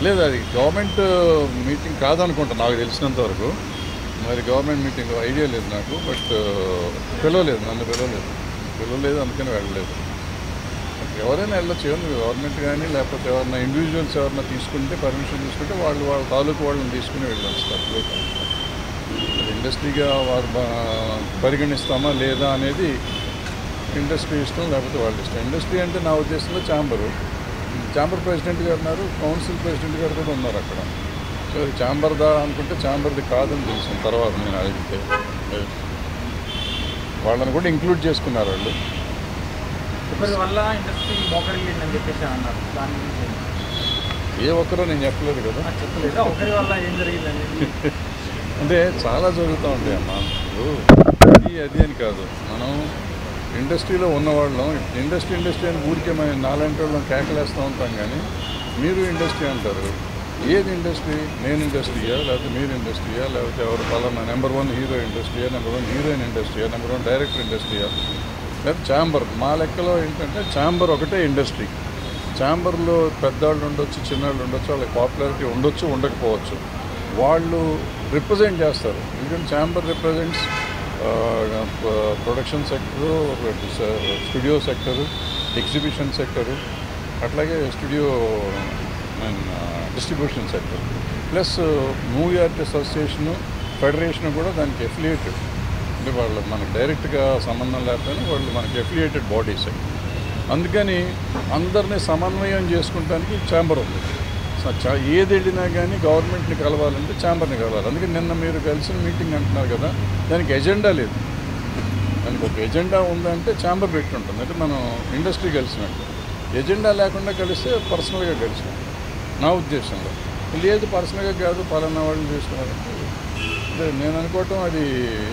లేదు, అది government meeting కాదనుకుంటా నాకు తెలిసినంత వరకు. మరి గవర్నమెంట్ మీటింగ్ ఐడియా లేదు నాకు. బట్ నన్ను పిలవలేదు, అందుకని వెళ్ళలేదు. ఎవరైనా వెళ్ళొచ్చు, గవర్నమెంట్ కానీ లేకపోతే ఎవరైనా ఇండివిజువల్స్ ఎవరైనా తీసుకుంటే పర్మిషన్ తీసుకుంటే వాళ్ళ తాలూకు వాళ్ళని తీసుకుని వెళ్ళొస్తారు. ఇండస్ట్రీగా వారు పరిగణిస్తామా లేదా అనేది ఇండస్ట్రీ ఇష్టం, లేకపోతే వాళ్ళ ఇష్టం. ఇండస్ట్రీ అంటే నా ఉద్దేశంలో ఛాంబర్ ప్రెసిడెంట్ గారు ఉన్నారు, కౌన్సిల్ ప్రెసిడెంట్ గారు కూడా ఉన్నారు అక్కడ. సో ఛాంబర్దా అనుకుంటే ఛాంబర్ది కాదని తెలిసిన తర్వాత నేను అడిగితే వాళ్ళని కూడా ఇంక్లూడ్ చేసుకున్నారు వాళ్ళు. ఒకరి వల్ల ఇండస్ట్రీ మోకరిల్లిందని చెప్పేసి అన్నారు. దాని గురించి ఏ ఒక్కరో నేను చెప్పలేదు కదా. చెప్పలేదు, ఒకరి వల్ల ఏం జరిగిందని. అంటే చాలా జరుగుతూ ఉంటాయి అమ్మా. అది అని కాదు, మనం ఇండస్ట్రీలో ఉన్నవాళ్ళం ఇండస్ట్రీ అని ఊరికే మనం నాలాంటి వాళ్ళం కేకలేస్తూ ఉంటాం. కానీ మీరు ఇండస్ట్రీ అంటారు. ఏది ఇండస్ట్రీ? నేను ఇండస్ట్రీయా, లేకపోతే మీరు ఇండస్ట్రీయా, లేకపోతే ఎవరు పలానా నెంబర్ 1 హీరో ఇండస్ట్రీయా, నెంబర్ 1 హీరోయిన్ ఇండస్ట్రీయా, నెంబర్ 1 డైరెక్టర్ ఇండస్ట్రీయా, లేకపోతే ఛాంబర్? మా లెక్కలో ఏంటంటే ఛాంబర్ ఒకటే ఇండస్ట్రీ. ఛాంబర్లో పెద్దవాళ్ళు ఉండొచ్చు, చిన్నవాళ్ళు ఉండొచ్చు, వాళ్ళకి పాపులారిటీ ఉండొచ్చు, ఉండకపోవచ్చు. వాళ్ళు రిప్రజెంట్ చేస్తారు. ఎందుకంటే chamber represents production sector, studio sector, exhibition sector, అట్లాగే studio distribution sector, plus movie artist association, federation కూడా దానికి ఎఫిలియేటెడ్. అంటే వాళ్ళు మనకు డైరెక్ట్గా సంబంధం లేకపోయినా వాళ్ళు మనకి ఎఫిలియేటెడ్ బాడీస్. అందుకని అందరినీ సమన్వయం చేసుకుంటానికి ఛాంబర్ ఉంది. ఏది వెళ్ళినా కానీ గవర్నమెంట్ని కలవాలంటే ఛాంబర్ని కలవాలి. అందుకని నిన్న మీరు కలిసిన మీటింగ్ అంటున్నారు కదా, దానికి ఎజెండా లేదు. దానికి ఒక ఎజెండా ఉందంటే ఛాంబర్ పెట్టి ఉంటుంది. అంటే మనం ఇండస్ట్రీ కలిసినట్టు. ఎజెండా లేకుండా కలిస్తే పర్సనల్గా కలిసినట్టు నా ఉద్దేశంలో. లేదు పర్సనల్గా కాదు పలానా వాళ్ళు చేసుకున్నారంటే నేను అనుకోవటం అది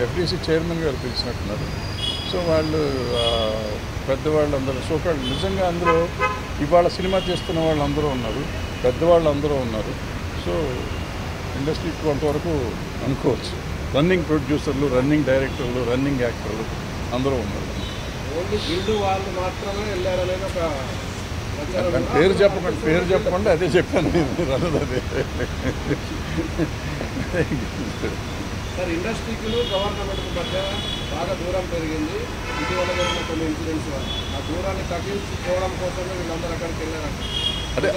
ఎఫ్డీసీ చైర్మన్ గారు పిలిచినట్టున్నారు. సో వాళ్ళు పెద్దవాళ్ళు అందరూ సోకాళ్ళు నిజంగా అందరూ ఇవాళ సినిమా చేస్తున్న వాళ్ళు అందరూ ఉన్నారు, పెద్దవాళ్ళు అందరూ ఉన్నారు. సో ఇండస్ట్రీకి కొంతవరకు అనుకోవచ్చు. రన్నింగ్ ప్రొడ్యూసర్లు, రన్నింగ్ డైరెక్టర్లు, రన్నింగ్ యాక్టర్లు అందరూ ఉన్నారు. ఓన్లీ గిల్డ్ వాళ్ళు మాత్రమే వెళ్ళారనేది ఒక పేరు చెప్పకుండా అదే చెప్పాను నేను అన్నది. సార్, ఇండస్ట్రీకి గవర్నమెంట్కి మధ్య బాగా దూరం పెరిగింది. ఇటీవల జరిగిన కొన్ని ఇన్సిడెంట్స్ వల్ల ఆ దూరాన్ని తగ్గించుకోవడం కోసమే వీళ్ళందరూ అక్కడికి వెళ్ళారంట. అదే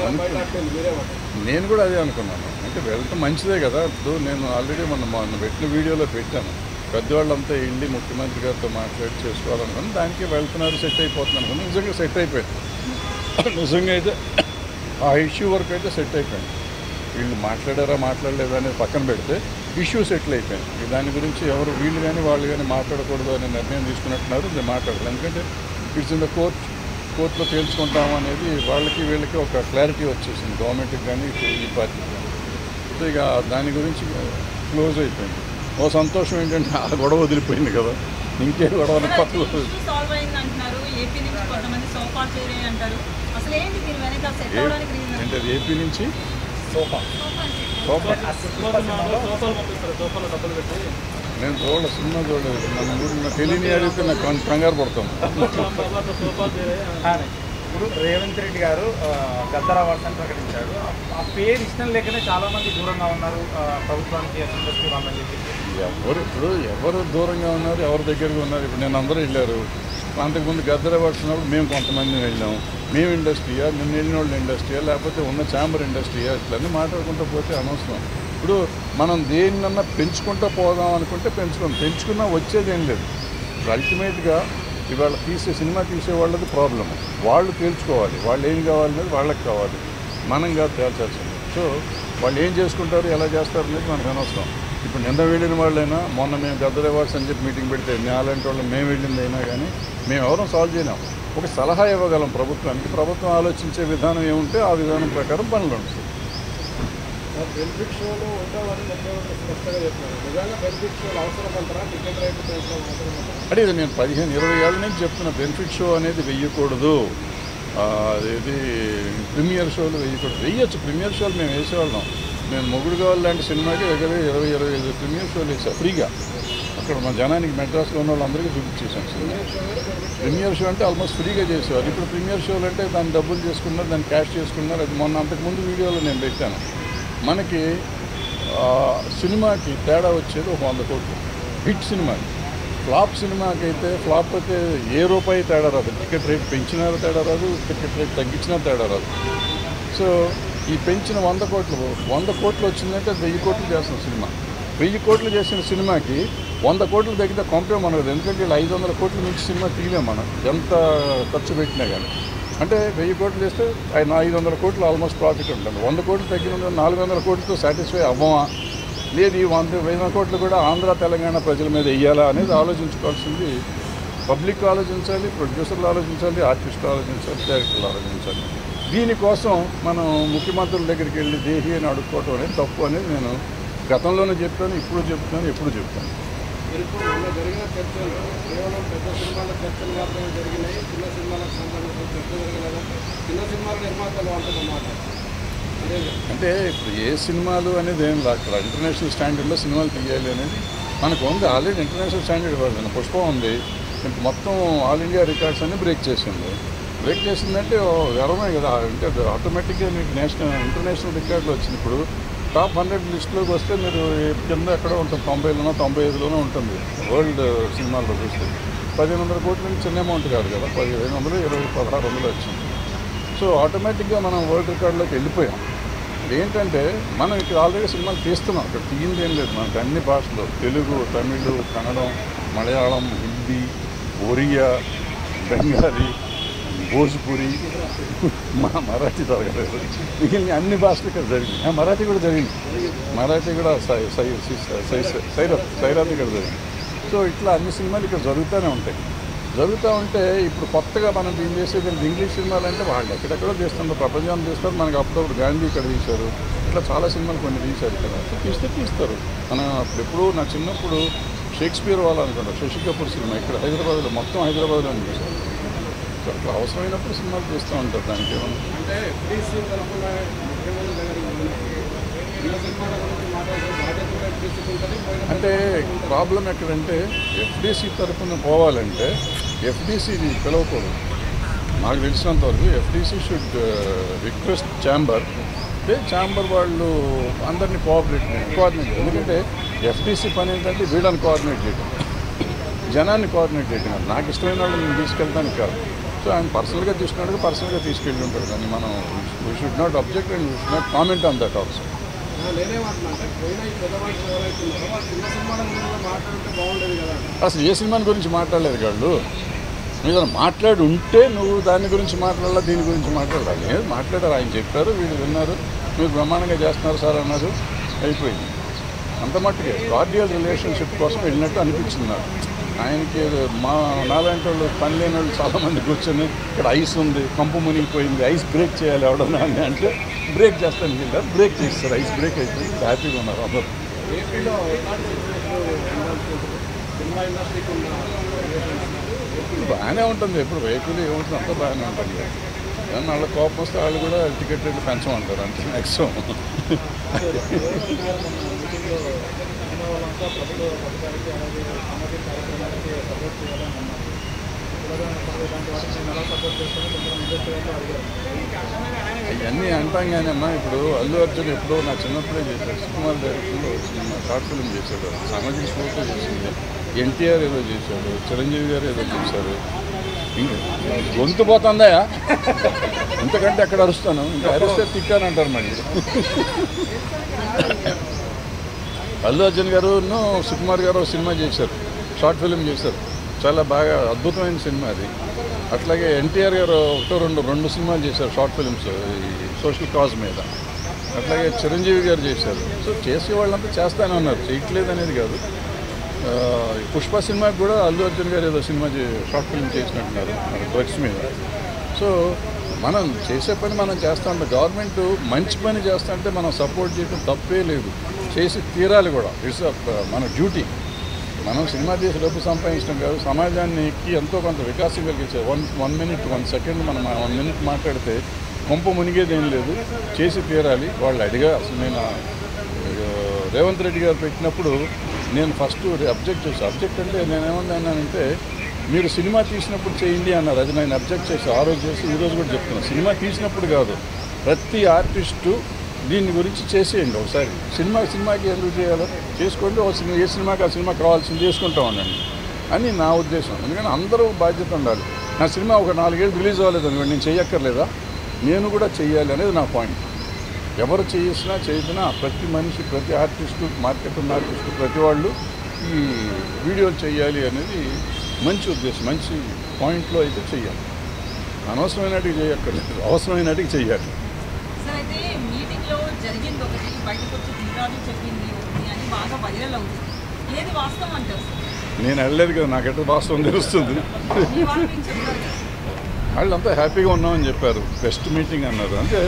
నేను కూడా అదే అనుకున్నాను. అంటే వెళ్ళటం మంచిదే కదా. ఇప్పుడు నేను ఆల్రెడీ మొన్న పెట్టిన వీడియోలో పెట్టాను. పెద్దవాళ్ళంతా వెళ్ళి ముఖ్యమంత్రి గారితో మాట్లాడి చేసుకోవాలనుకుని దానికి వెళ్తున్నారు, సెట్ అయిపోతుంది అనుకున్నాను. నిజంగా సెట్ అయిపోయింది. నిజంగా అయితే ఆ ఇష్యూ వరకు అయితే సెట్ అయిపోయింది. వీళ్ళు మాట్లాడలేదా అనేది పక్కన పెడితే ఇష్యూ సెటిల్ అయిపోయింది. దాని గురించి ఎవరు వీళ్ళు కానీ వాళ్ళు కానీ మాట్లాడకూడదు అనే నిర్ణయం తీసుకున్నట్టున్నారు. నేను మాట్లాడలేదు. ఎందుకంటే ఇట్స్ ఇన్ ద కోర్టులో తేల్చుకుంటాం అనేది వాళ్ళకి వీళ్ళకి ఒక క్లారిటీ వచ్చేసింది, గవర్నమెంట్కి కానీ ఈ పార్టీకి కానీ. సో ఇక దాని గురించి క్లోజ్ అయిపోయింది. ఓ సంతోషం ఏంటంటే ఆ గొడవ వదిలిపోయింది కదా, ఇంకే గొడవ కొత్త అంటే ఏపీ నుంచి సోఫా నేను సినిమా చూడలేదు. మన ఊరిలో తెలియని అడిగితే నాకు కంగారు పడతాను. ఇప్పుడు రేవంత్ రెడ్డి గారు గద్దర్ అవార్డ్స్ అని ప్రకటించారు. ఆ పేరు ఇష్టం లేకనే చాలామంది దూరంగా ఉన్నారు ప్రభుత్వానికి, ఇండస్ట్రీ వాళ్ళని చెప్పి. ఎవరు దూరంగా ఉన్నారు, ఎవరి దగ్గరగా ఉన్నారు? ఇప్పుడు నేను అందరూ వెళ్ళారు. అంతకుముందు గద్దర్ అవార్డ్స్ ఉన్నప్పుడు మేము కొంతమంది వెళ్ళాం. మేము ఇండస్ట్రీయా, నిన్న వెళ్ళిన వాళ్ళు ఇండస్ట్రీయా, లేకపోతే ఉన్న ఛాంబర్ ఇండస్ట్రీయా, ఇట్లన్నీ మాట్లాడుకుంటూ పోతే అనవసరం. ఇప్పుడు మనం దేన్నన్నా పెంచుకుంటూ పోదాం అనుకుంటే పెంచుకున్నా వచ్చేది ఏం లేదు. ఇప్పుడు అల్టిమేట్గా ఇవాళ సినిమా తీసే వాళ్ళది ప్రాబ్లము. వాళ్ళు తేల్చుకోవాలి, వాళ్ళు ఏం కావాలనేది వాళ్ళకి కావాలి, మనం కాదు తేల్చాల్సింది. సో వాళ్ళు ఏం చేసుకుంటారు, ఎలా చేస్తారు అనేది మనకు అనవసరం. ఇప్పుడు నిన్న వెళ్ళిన వాళ్ళైనా, మొన్న మేము గద్దర్ అవార్డ్స్ అని చెప్పి మీటింగ్ పెడితే అలాంటి వాళ్ళు మేము వెళ్ళింది అయినా కానీ మేము ఎవరం సాల్వ్ చేయలేం. ఒక సలహా ఇవ్వగలం ప్రభుత్వానికి. ప్రభుత్వం ఆలోచించే విధానం ఏముంటే ఆ విధానం ప్రకారం పనులు ఉంటాయి. బెనిఫిట్ షోలు ఉంటామని ముఖ్యమంత్రి స్పష్టంగా చెప్పారు. నిజంగా బెనిఫిట్ షోలు అవసరం అంటారా? టికెట్ రేట్లు పెంచడం అవసరం అంటారా? అంటే ఇది నేను 15-20 ఏళ్ళ నుంచి చెప్తున్నా. బెనిఫిట్ షో అనేది వెయ్యకూడదు. అదేది ప్రీమియర్ షోలు వెయ్యొచ్చు. ప్రీమియర్ షోలు మేము వేసేవాళ్ళం. నేను మొగుడు కావాలి లాంటి సినిమాకి దగ్గర 20-25 ప్రీమియర్ షోలు వేసా ఫ్రీగా. ఇక్కడ మన జనానికి మెడ్రాస్లో ఉన్న వాళ్ళందరికీ చూపించేసాను సినిమా. ప్రీమియర్ షో అంటే ఆల్మోస్ట్ ఫ్రీగా చేసేవారు. ఇప్పుడు ప్రీమియర్ షోలు అంటే దాన్ని డబ్బులు చేసుకున్నారు, దాన్ని క్యాష్ చేసుకున్నారు. అది మొన్న అంతకుముందు వీడియోలో నేను పెట్టాను. మనకి సినిమాకి తేడా వచ్చేది 100 కోట్లు. హిట్ సినిమాకి, ఫ్లాప్ సినిమాకి అయితే ఫ్లాప్ అయితే ఏ రూపాయి తేడా రాదు. టికెట్ రేట్ పెంచినా తేడా రాదు, టికెట్ రేట్ తగ్గించినా తేడా రాదు. సో ఈ పెంచిన 100 కోట్లు వచ్చిందంటే 1000 కోట్లు చేస్తున్న సినిమా. 1000 కోట్లు చేసిన సినిమాకి 100 కోట్లు తగ్గితే కొంపే మనది. ఎందుకంటే వీళ్ళు 500 కోట్ల నుంచి సినిమా తీయలేం మనం, ఎంత ఖర్చు పెట్టినా కానీ. అంటే 1000 కోట్లు చేస్తే 500 కోట్లు ఆల్మోస్ట్ ప్రాఫిట్ ఉంటుంది. 100 కోట్లు తగ్గిన 400 కోట్లతో సాటిస్ఫై అవ్వమా, లేదు ఈ 100 కోట్లు కూడా ఆంధ్ర తెలంగాణ ప్రజల మీద వెయ్యాలా అనేది ఆలోచించుకోవాల్సింది పబ్లిక్ ఆలోచించాలి, ప్రొడ్యూసర్లు ఆలోచించాలి, ఆర్టిస్టులు ఆలోచించాలి, డైరెక్టర్లు ఆలోచించాలి. దీనికోసం మనం ముఖ్యమంత్రుల దగ్గరికి వెళ్ళి దేహి అని అడుక్కోవటం అనేది తప్పు అనేది నేను గతంలోనే చెప్పాను, ఇప్పుడు చెప్తాను, ఎప్పుడు చెప్తాను. ఇప్పుడు మొన్న జరిగిన చర్చలు కేవలం పెద్ద సినిమాల చర్చలు మాత్రమే జరిగినాయి, చిన్న సినిమాలకు సంబంధించిన చర్చ జరగలేదు. చిన్న సినిమాల నిర్మాతలు అంటున్నమాట అంటే ఇప్పుడు ఏ సినిమాలు అనేది ఏం లేదు. అక్కడ ఇంటర్నేషనల్ స్టాండర్డ్లో సినిమాలు తీయాలి అనేది మనకు ఉంది. ఆల్రెడీ ఇంటర్నేషనల్ స్టాండర్డ్ పడుతుంది. పుష్ప ఉంది, మొత్తం ఆల్ ఇండియా రికార్డ్స్ అన్ని బ్రేక్ చేసింది. బ్రేక్ చేసిందంటే గర్వమే కదా. అంటే ఆటోమేటిక్గా మీకు ఇంటర్నేషనల్ రికార్డులు వచ్చింది. ఇప్పుడు టాప్ 100 లిస్టులోకి వస్తే మీరు కింద ఎక్కడో ఉంటుంది, 90లోనో 95లోనో ఉంటుంది. వరల్డ్ సినిమాల్లో చూస్తే 1500 కోట్ల నుంచి చిన్న అమౌంట్ కాదు కదా. 1500, 20, 1600 వచ్చింది. సో ఆటోమేటిక్గా మనం వరల్డ్ రికార్డులోకి వెళ్ళిపోయాం. ఏంటంటే మనం ఇక్కడ ఆల్రెడీ సినిమాలు తీస్తున్నాం. ఇక్కడ తీయింది ఏం లేదు. మనకు అన్ని భాషలు, తెలుగు, తమిళ్, కన్నడం, మలయాళం, హిందీ, ఒరియా, బెంగాలీ, భోజ్పురి, మరాఠీ జరగలేదు. మిగిలిన అన్ని భాషలు ఇక్కడ జరిగింది. మరాఠీ కూడా జరిగింది. మరాఠీ కూడా సైరాత్ ఇక్కడ జరిగింది. సో ఇట్లా అన్ని సినిమాలు ఇక్కడ జరుగుతూనే ఉంటాయి. జరుగుతూ ఉంటే ఇప్పుడు కొత్తగా మనం దీన్ని చేసేది ఇంగ్లీష్ సినిమాలు అంటే వాళ్ళు ఎక్కడెక్కడో తీస్తున్నారు, ప్రపంచాన్ని తీస్తారు. మనకి అప్పుడప్పుడు గాంధీ ఇక్కడ తీశారు, ఇట్లా చాలా సినిమాలు కొన్ని తీశారు ఇక్కడ. తీస్తారు. మన ఎప్పుడు నా చిన్నప్పుడు షేక్స్పియర్ వాళ్ళు అనుకుంటా, శశి కపూర్ సినిమా ఇక్కడ హైదరాబాద్లో, మొత్తం హైదరాబాద్లో తీశారు. సో అట్లా అవసరమైనప్పుడు సినిమాలు తీస్తూ ఉంటారు. దానికి ఏమన్నా అంటే ఎఫ్డీసీ తరఫున ముఖ్యమంత్రి దగ్గరికి అంటే ప్రాబ్లం ఎక్కడంటే ఎఫ్డీసీ తరఫున పోవాలంటే ఎఫ్డీసీని పిలవకూడదు. నాకు తెలిసినంత వరకు FDC should request chamber. Chamber వాళ్ళు అందరినీ కోఆర్డినేట్. ఎందుకంటే ఎఫ్డీసీ పని ఏంటంటే వీళ్ళని కోఆర్డినేట్ చేయడం, జనాన్ని కోఆర్డినేట్ చేయడం. నాకు ఇష్టమైన వాళ్ళు నేను తీసుకెళ్తానికి కాదు. సో ఆయన పర్సనల్గా తీసుకున్నాడు, పర్సనల్గా తీసుకెళ్ళి ఉంటాడు. కానీ మనం we should not object and we should not comment on that also. నేనేమంటున్నానంటే పోయిన ఈ పెద్ద మనుషులు ఎవరైతే ఉన్నారో వాళ్ళు చిన్న సినిమాల గురించి మాట్లాడితే బాగుండేది కదా. అసలు ఏ సినిమాని గురించి మాట్లాడలేదు వాళ్ళు. మీరు మాట్లాడి ఉంటే నువ్వు దాని గురించి మాట్లాడాలా, దీని గురించి మాట్లాడాలి. మాట్లాడారు, ఆయన చెప్పారు, వీళ్ళు విన్నారు, మీరు బ్రహ్మాండంగా చేస్తున్నారు సార్ అన్నారు, అయిపోయింది. అంత మట్టుకే కార్డియల్ రిలేషన్షిప్ కోసం వెళ్ళినట్టు అనిపించింది నాకు. ఆయనకి మా నాలాంటి వాళ్ళు పని లేని వాళ్ళు చాలామంది కూర్చొని ఇక్కడ ఐస్ ఉంది, కంపు మునిగిపోయింది, ఐస్ బ్రేక్ చేయాలి ఎవడన్నా అని అంటే బ్రేక్ చేస్తాను వెళ్ళారు, బ్రేక్ చేస్తారు. ఐస్ బ్రేక్ అయిపోయింది, హ్యాపీగా ఉన్నారు అందరూ. ఏపీలో సినిమా ఇండస్ట్రీకి ఉన్న బాగానే ఉంటుంది. ఎప్పుడు వెహికల్ ఏముంటుంది అంతా బాగానే ఉంటుంది. కానీ వాళ్ళ కోపం వస్తే వాళ్ళు కూడా టికెట్ రేట్లు పెంచమంటారు అంతే మ్యాక్సిమం. అవన్నీ అంటాం కానీ అమ్మా, ఇప్పుడు అల్లు అర్జున్ ఎప్పుడో నా చిన్నప్పుడే చేశాడు. సుకుమార్ డైరెక్షన్లో సినిమా షార్ట్ ఫిల్మ్ చేశాడు, సామాజిక స్ఫూర్తితో చేసింది. ఎన్టీఆర్ ఏదో చేశాడు, చిరంజీవి గారు ఏదో చేశారు. గొంతు పోతుందా ఇంతకంటే ఎక్కడ అరుస్తాను, ఇంకా అరిస్తే తిక్కానంటారు మళ్ళీ. అల్లు అర్జున్ గారు సుకుమార్ గారు సినిమా చేశారు, షార్ట్ ఫిల్మ్ చేశారు, చాలా బాగా అద్భుతమైన సినిమా అది. అట్లాగే ఎన్టీఆర్ గారు రెండు సినిమాలు చేశారు షార్ట్ ఫిల్మ్స్ ఈ సోషల్ కాజ్ మీద. అట్లాగే చిరంజీవి గారు చేశారు. సో చేసే వాళ్ళంతా చేస్తానే ఉన్నారు, చేయట్లేదు అనేది కాదు. పుష్ప సినిమాకి కూడా అల్లు అర్జున్ గారు ఏదో సినిమా షార్ట్ ఫిల్మ్ చేసినట్టున్నారు డ్రగ్స్ మీద. సో మనం చేసే పని మనం చేస్తూ ఉంటాం. గవర్నమెంట్ మంచి పని చేస్తూ ఉంటే మనం సపోర్ట్ చేయడం తప్పే లేదు, చేసి తీరాలి కూడా. ఇట్స్ మన డ్యూటీ. మనం సినిమా తీసి డబ్బు సంపాదించడం కాదు, సమాజానికి ఎంతో కొంత వికాసం కలిగించే 1 minute 1 second మనం 1 minute మాట్లాడితే కొంప మునిగేది ఏం లేదు, చేసి తీరాలి. వాళ్ళు అడిగా అసలు నేను రేవంత్ రెడ్డి గారు పెట్టినప్పుడు నేను ఫస్ట్ అబ్జెక్ట్ చేశాను. అబ్జెక్ట్ అంటే నేనేమన్నానంటే మీరు సినిమా తీసినప్పుడు చేయండి అన్నారు. అది నేను అబ్జెక్ట్ చేసి ఆ రోజు చేసి ఈ రోజు కూడా చెప్తున్నాను. సినిమా తీసినప్పుడు కాదు, ప్రతి ఆర్టిస్టు దీని గురించి చేసేయండి ఒకసారి. సినిమాకి ఎందుకు చేయాలో చేసుకోండి, ఒక సినిమా ఏ సినిమాకి ఆ సినిమా కావాల్సింది చేసుకుంటా ఉండండి అని నా ఉద్దేశం. ఎందుకంటే అందరూ బాధ్యత ఉండాలి. నా సినిమా ఒక 4 ఏళ్ళు రిలీజ్ అవ్వలేదు అనుకోండి, నేను చెయ్యక్కర్లేదా? నేను కూడా చెయ్యాలి అనేది నా పాయింట్. ఎవరు చేసినా చేయకున్నా ప్రతి మనిషి, ప్రతి ఆర్టిస్టు, మార్కెట్ ఉన్న ఆర్టిస్టు, ప్రతి వాళ్ళు ఈ వీడియోలు చేయాలి అనేది మంచి ఉద్దేశం, మంచి పాయింట్లో అయితే చెయ్యాలి. అనవసరమైనటికి చేయక్కర్లేదు, అవసరమైనటికి చెయ్యాలి. సార్ అయితే మీటింగ్లో జరిగింది ఒకటి, బయటకు వచ్చి తీరాలు చెప్పింది ఒకటి అని బాగా వైరల్ అవుతుంది. ఏది వాస్తవం అంటారు సార్? నేను వెళ్ళలేదు కదా, నాకెట్లా వాస్తవం తెలుస్తుంది. మీ వాళ్ళు మీకు చెప్పారు కదా. వాళ్ళంతా హ్యాపీగా ఉన్నామని చెప్పారు. బెస్ట్ మీటింగ్ అన్నారు. అంటే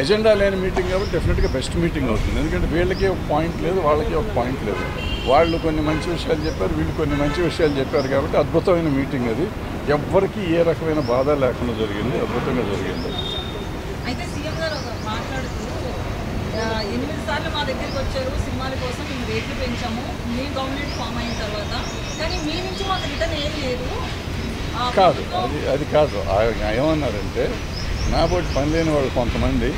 ఎజెండా లేని మీటింగ్ కాబట్టి డెఫినెట్గా బెస్ట్ మీటింగ్ అవుతుంది. ఎందుకంటే వీళ్ళకి ఒక పాయింట్ లేదు, వాళ్ళకి ఒక పాయింట్ లేదు. వాళ్ళు కొన్ని మంచి విషయాలు చెప్పారు, వీళ్ళు కొన్ని మంచి విషయాలు చెప్పారు కాబట్టి అద్భుతమైన మీటింగ్ అది. ఎవ్వరికీ ఏ రకమైన బాధ లేకుండా జరిగింది, అద్భుతంగా జరిగింది. అయితే సీఎం గారు మాట్లాడుతూ 8 సార్లు మా దగ్గరికి వచ్చారు సినిమాల కోసం, మేము రేట్లు పెంచాము మీ గవర్నమెంట్ ఫామ్ అయిన తర్వాత, కానీ మీ నుంచి మాకు రిటర్న్ ఏది లేదు. కాదు, అది కాదు. ఏమన్నారంటే నాబోటి పని లేని వాళ్ళు కొంతమంది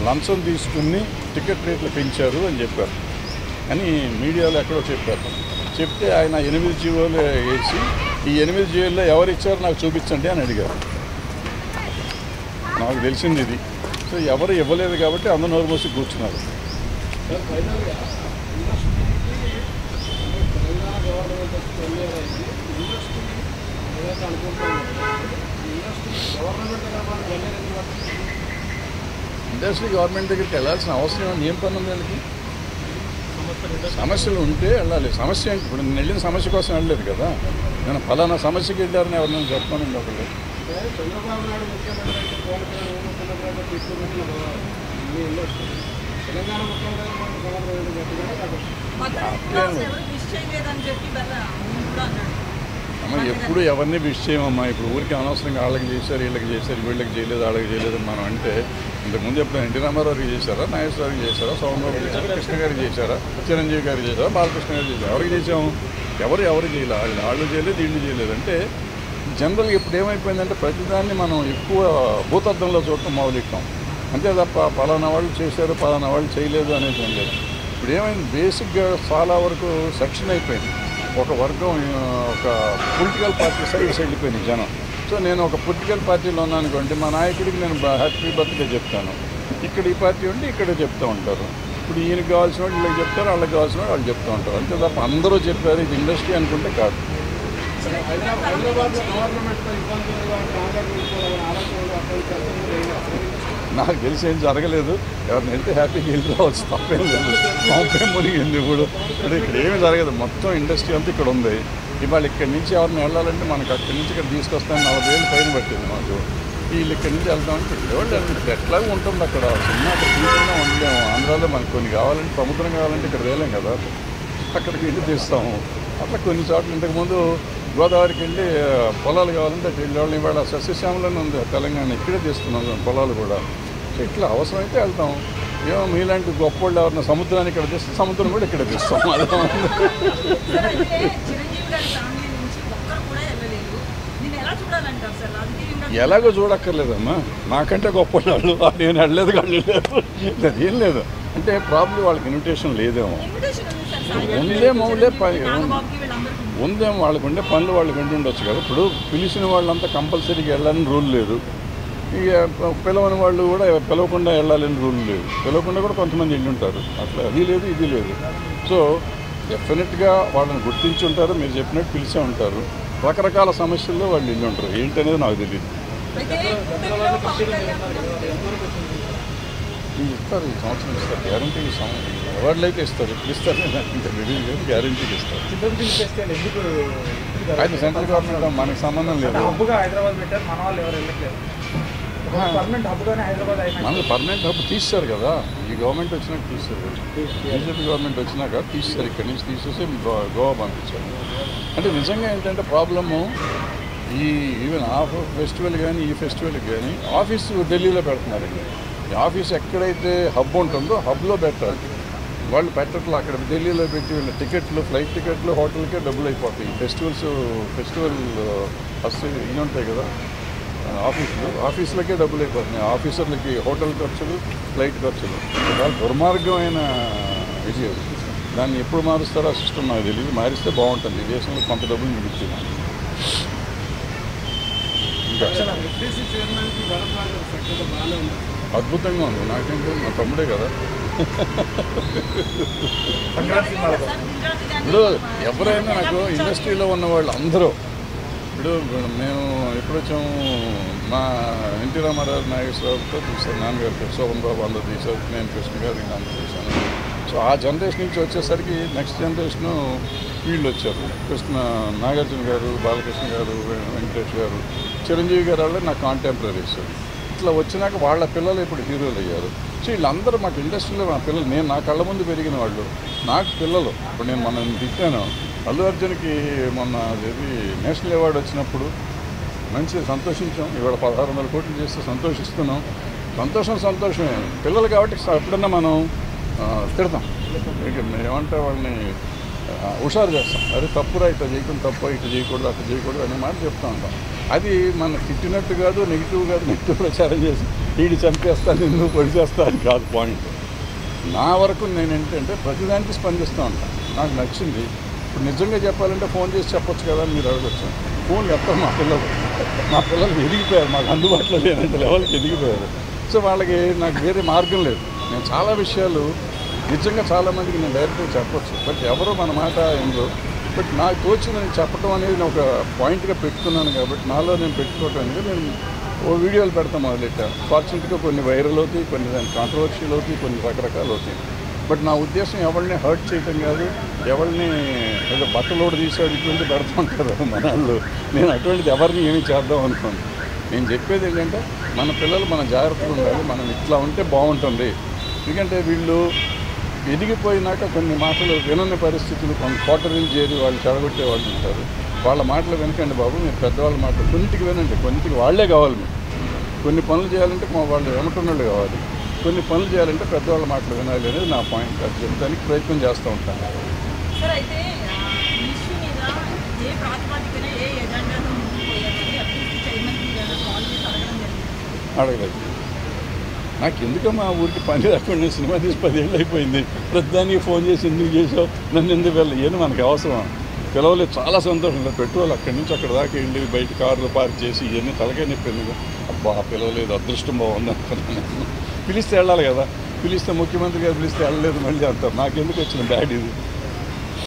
లంచం తీసుకుని టికెట్ రేట్లు పెంచారు అని చెప్పారు అని మీడియాలో ఎక్కడో చెప్పారు. చెప్తే ఆయన 8 జీవోలు వేసి ఈ 8 జీవోల్లో ఎవరు ఇచ్చారో నాకు చూపించండి అని అడిగారు. నాకు తెలిసింది ఇది. సో ఎవరు ఇవ్వలేదు కాబట్టి అందరూ నోరు మూసి కూర్చున్నారు. ఫైనల్గా ఇండస్ట్రీకి తెలంగాణ గవర్నమెంట్ వచ్చి 10 years అయింది. ఇండస్ట్రీ ఏదైతే అనుకుంటున్నామో ఇండస్ట్రీ గవర్నమెంట్ ఇండస్ట్రీ గవర్నమెంట్ దగ్గరికి వెళ్ళాల్సిన అవసరం ఏం పని ఉంది? వాళ్ళకి సమస్యలు ఉంటే వెళ్ళాలి. సమస్య ఇప్పుడు నేను వెళ్ళిన సమస్య కోసం వెళ్ళలేదు కదా. నేను ఫలానా సమస్యకి వెళ్ళారని ఎవరినైనా చెప్పానండి ఒకళ్ళు. చంద్రబాబు నాయుడు ముఖ్యమంత్రి అయితే పవన్ కళ్యాణ్ ముఖ్యమంత్రి తీసుకున్నట్లు మీ ఇండస్ట్రీ తెలంగాణ ముఖ్యమంత్రి గవర్నమెంట్ గట్టిగా ఎవరు మిస్ చేయలేదని చెప్పి కూడా అన్నాడు. అమ్మ ఎప్పుడు ఎవరిని విష్ చేయమమ్మా. ఇప్పుడు ఊరికి అనవసరంగా వాళ్ళకి చేశారు, వీళ్ళకి చేశారు, వీళ్ళకి చేయలేదు, వాళ్ళకి చేయలేదు మనం అంటే ఇంతకుముందు ఎప్పుడు ఎన్టీ రామారావుకి చేశారా, నాగేశ్వరరావుకి చేశారా, సోమరావుకి చేశారా, కృష్ణ గారికి చేశారా, చిరంజీవి గారికి చేశారా, బాలకృష్ణ గారికి చేశారు. ఎవరికి చేసాము? ఎవరు చేయలేదు. వాళ్ళు చేయలేదు, వీళ్ళు చేయలేదు. అంటే జనరల్గా ఇప్పుడు ఏమైపోయిందంటే ప్రతిదాన్ని మనం ఎక్కువ భూతద్దంలో చూడటం మొదలెట్టాం. అంతే తప్ప పలానా వాళ్ళు చేశారు, పలానా వాళ్ళు చేయలేదు అనేది ఏం లేదు. ఇప్పుడు ఏమైంది, బేసిక్గా చాలా వరకు సెక్షన్ అయిపోయింది. ఒక వర్గం, ఒక పొలిటికల్ పార్టీ సైడ్స్ వెళ్ళిపోయింది జనం. సో నేను ఒక పొలిటికల్ పార్టీలో ఉన్నాను అనుకోండి, మా నాయకుడికి నేను హ్యాపీ బర్త్డే చెప్తాను. ఇక్కడ ఈ పార్టీ ఉండి ఇక్కడ చెప్తూ ఉంటారు. ఇప్పుడు ఈయనకి కావాల్సిన వాళ్ళు వీళ్ళకి చెప్తారు, వాళ్ళకి కావాల్సిన వాళ్ళు చెప్తూ ఉంటారు. అంతే తప్ప అందరూ చెప్పారు ఇది ఇండస్ట్రీ అనుకుంటే కాదు. హైదరాబాద్లో గవర్నమెంట్తో ఇబ్బందులు నాకు తెలిసి ఏం జరగలేదు. ఎవరిని వెళ్తే హ్యాపీగా వెళ్ళి రావచ్చు, తప్పేం లేదు. పంపేం మునిగింది ఇప్పుడు ఇక్కడ ఏమీ జరగదు. మొత్తం ఇండస్ట్రీ అంతా ఇక్కడ ఉంది. ఇవాళ ఇక్కడి నుంచి ఎవరిని వెళ్ళాలంటే మనకు అక్కడి నుంచి ఇక్కడ తీసుకొస్తాను 40 ఏళ్ళు పైన పట్టింది మాకు. వీళ్ళు ఇక్కడి నుంచి వెళ్తామంటే వాళ్ళు ఎట్లాగో ఉంటుంది అక్కడ. సినిమా అక్కడ తీసుకున్నా ఉండలేము. ఆంధ్రాలో మనకు కొన్ని కావాలంటే సముద్రం కావాలంటే ఇక్కడ వేలేం కదా, అక్కడికి వెళ్ళి తీస్తాము. అట్లా కొన్ని చోట్ల ఇంతకుముందు గోదావరికి వెళ్ళి పొలాలు కావాలంటే అక్కడ వెళ్ళేవాళ్ళని. ఇవాళ సస్యశ్యామలోనే ఉంది తెలంగాణ, ఇక్కడే తీస్తున్నాం పొలాలు కూడా. ఇట్లా అవసరమైతే వెళ్తాం. ఏమో మీలాంటి గొప్ప వాళ్ళు ఎవరైనా సముద్రాన్ని ఇక్కడ తీస్తే సముద్రం కూడా ఇక్కడ తీస్తాం. అదే ఎలాగో చూడక్కర్లేదమ్మా. నాకంటే గొప్ప వాళ్ళు నేను వెళ్ళలేదు, వాళ్ళు లేదు, ఏం లేదు. అంటే ప్రాబ్లం వాళ్ళకి ఇన్విటేషన్ లేదేమో, ఉందేమో వాళ్ళకు ఉండే పనులు వాళ్ళకి ఉండొచ్చు కదా. ఇప్పుడు పిలిచిన వాళ్ళంతా కంపల్సరీగా వెళ్ళాలని రూల్ లేదు. ఇక పిలవని వాళ్ళు కూడా పిలవకుండా వెళ్ళాలని రూల్ లేదు. పిలవకుండా కూడా కొంతమంది వెళ్ళి ఉంటారు. అట్లా అది లేదు, ఇది లేదు. సో డెఫినెట్గా వాళ్ళని గుర్తించి ఉంటారు, మీరు చెప్పినట్టు పిలిచే ఉంటారు. రకరకాల సమస్యల్లో వాళ్ళు వెళ్ళి ఉంటారు. ఏంటనేది నాకు తెలియదు. ఇస్తారు, ఈ సంవత్సరం ఇస్తారు, గ్యారంటీకి అవార్డులు అయితే ఇస్తారు. ఎప్పుడు ఇస్తారు ఇంకా రిలీజ్ లేదు, గ్యారంటీకి ఇస్తారు. అయితే సెంట్రల్ గవర్నమెంట్ మనకు సంబంధం లేదు. హైదరాబాద్ పెట్టారు, మన వాళ్ళు ఎవరు వెళ్ళట్లేదు. పర్మనెంట్ హబ్గానే హైదరాబాద్ మనకు పర్మనెంట్ హబ్ తీస్తారు కదా. ఈ గవర్నమెంట్ వచ్చినాక తీస్తారు, బీజేపీ గవర్నమెంట్ వచ్చినాక తీస్తారు. ఇక్కడి నుంచి తీసేసి గోవా పంపించారు. అంటే నిజంగా ఏంటంటే ప్రాబ్లము ఈ ఈవెన్ ఆ ఫెస్టివల్ కానీ ఈ ఫెస్టివల్కి కానీ ఆఫీసు ఢిల్లీలో పెడుతున్నారండి. ఈ ఆఫీస్ ఎక్కడైతే హబ్ ఉంటుందో హబ్లో పెట్టాలి. వాళ్ళు పెట్టట్లు అక్కడ ఢిల్లీలో పెట్టి వీళ్ళ టికెట్లు, ఫ్లైట్ టికెట్లు, హోటల్కే డబ్బులు అయిపోతాయి. ఫెస్టివల్ ఫస్ట్ ఇవి ఉంటాయి కదా ఆఫీసులకే డబ్బులు అయిపోతున్నాయి. ఆఫీసర్లకి హోటల్ ఖర్చులు, ఫ్లైట్ ఖర్చులు. చాలా దుర్మార్గమైన విజయం. దాన్ని ఎప్పుడు మారుస్తారో ఆ సిస్టమ్ నాకు తెలియదు. మారిస్తే బాగుంటుంది. ఈ దేశంలో కొంత డబ్బులు మిగులుతుంది. ఇంకా ఎఫ్డీసీ చైర్మన్కి భరద్వాజ్ సఖ్యత బాగానే ఉంది. అద్భుతంగా ఉంది. నాకేంటి మా తమ్ముడే కదా. ఇప్పుడు ఎవరైనా నాకు ఇండస్ట్రీలో ఉన్న వాళ్ళు అందరూ ఇప్పుడు మేము ఎప్పుడు వచ్చాము మా ఎన్టీ రామారావు నాగేశ్వరరావుతో చూసాను, నాన్నగారితో శోభన్ బాబు అందరూ తీశారు, నేను కృష్ణ గారు అందరూ చూశాను. సో ఆ జనరేషన్ నుంచి వచ్చేసరికి నెక్స్ట్ జనరేషను వీళ్ళు వచ్చారు. నాగార్జున గారు, బాలకృష్ణ గారు, వెంకటేష్ గారు, చిరంజీవి గారు వాళ్ళు నా కాంటెంపరీస్. ఇట్లా వచ్చినాక వాళ్ళ పిల్లలు ఇప్పుడు హీరోలు అయ్యారు. సో వీళ్ళందరూ మాకు ఇండస్ట్రీలో మా పిల్లలు, నేను నా కళ్ళ ముందు పెరిగిన వాళ్ళు నాకు పిల్లలు. ఇప్పుడు నేను మొన్న తిట్టాను అల్లు అర్జున్కి మొన్న అది నేషనల్ అవార్డు వచ్చినప్పుడు మంచి సంతోషించాం. ఇవాళ 1600 కోట్లు చేస్తే సంతోషిస్తున్నాం. సంతోషమే. పిల్లలు కాబట్టి ఎప్పుడన్నా మనం తిడతాం, ఏమంటే వాళ్ళని హుషారు చేస్తాం. అరే తప్పురా, ఇట్లా చేయకుండా తప్పు, ఇట్లా చేయకూడదు, అట్లా చేయకూడదు అనే మాట చెప్తూ ఉంటాం. అది మన తిట్టినట్టు కాదు, నెగిటివ్ ప్రచారం చేసి వీడి చంపేస్తాను, నిన్ను పొడి చేస్తా అని కాదు పాయింట్. నా వరకు నేను ఏంటంటే ప్రతిదానికి స్పందిస్తూ ఉంటాను. నాకు నచ్చింది. ఇప్పుడు నిజంగా చెప్పాలంటే ఫోన్ చేసి చెప్పొచ్చు కదా అని మీరు అడగచ్చు. ఫోన్ ఎత్తారు మా పిల్లలు ఎదిగిపోయారు, మాకు అందుబాటులో లేనంత లెవెల్కి ఎదిగిపోయారు. సో వాళ్ళకి నాకు వేరే మార్గం లేదు. నేను చాలా విషయాలు నిజంగా చాలామందికి నేను డైరెక్ట్గా చెప్పొచ్చు, బట్ ఎవరో మన మాట ఏందో. బట్ నాకు తోచిందని చెప్పడం అనేది నేను ఒక పాయింట్గా పెట్టుకున్నాను కాబట్టి నాలో నేను పెట్టుకోవటం అనేది నేను ఓ వీడియోలు పెడతాం మొదలెట్టాను. ఫార్చునేట్గా కొన్ని వైరల్ అవుతాయి, కొన్ని దాని కాంట్రవర్షియల్ అవుతాయి, కొన్ని రకరకాలు అవుతాయి. బట్ నా ఉద్దేశం ఎవరిని హర్ట్ చేయటం కాదు, ఎవరిని ఏదో బట్టలోడు తీసాడు ఇటువంటి పెడుతుంటారు మన వాళ్ళు. నేను అటువంటిది ఎవరిని ఏమీ చేద్దాం అనుకోండి. నేను చెప్పేది ఏంటంటే మన పిల్లలు మన జాగ్రత్తగా ఉండాలి, మనం ఇట్లా ఉంటే బాగుంటుంది. ఎందుకంటే వీళ్ళు ఎదిగిపోయినాక కొన్ని మాటలు వినని పరిస్థితులు, కొన్ని కోటరీలు చేరి వాళ్ళు చెడగొట్టే వాళ్ళు ఉంటారు. వాళ్ళ మాటలు వినకండి బాబు, మీరు పెద్దవాళ్ళ మాటలు కొన్నిటికి వినండి. కొన్నిటికి వాళ్ళే కావాలి. మీరు కొన్ని పనులు చేయాలంటే వాళ్ళు వెమటున్నోళ్ళు కావాలి, కొన్ని పనులు చేయాలంటే పెద్దవాళ్ళ మాటలు వినాలి అనేది నా పాయింట్. అది చెప్తానికి ప్రయత్నం చేస్తూ ఉంటాను. సార్ అయితే ఇష్యూ మీద ఏ ప్రాతిపదికన ఏ ఎజెండాతో ముందుకు పోయారని ఎఫ్డీసీ చైర్మన్కి కాల్ చేసి అడగడం జరిగింది. అడగలేదు. నాకు ఎందుకో మా ఊరికి పని రాకుండా సినిమా తీసి 10 ఏళ్ళు అయిపోయింది. ప్రతిదానికి ఫోన్ చేసి ఎందుకు చేసావు, నన్ను ఎందుకు వెళ్ళి ఏమో మనకి అవసరం. పిలవలేదు, చాలా సంతోషం. పెట్రోల్ అక్కడి నుంచి అక్కడ దాకా వెళ్ళి బయట కార్లు పార్క్ చేసి ఇవన్నీ తలకాయ నొప్పి ఎందుకు. అబ్బా పిలవలేదు, అదృష్టం బాగుంది అనుకున్నాను. పిలిస్తే వెళ్ళాలి కదా, పిలిస్తే ముఖ్యమంత్రి గారు పిలిస్తే వెళ్ళలేదు మళ్ళీ అంటారు. నాకెందుకు వచ్చిన బ్యాడ్ ఇది.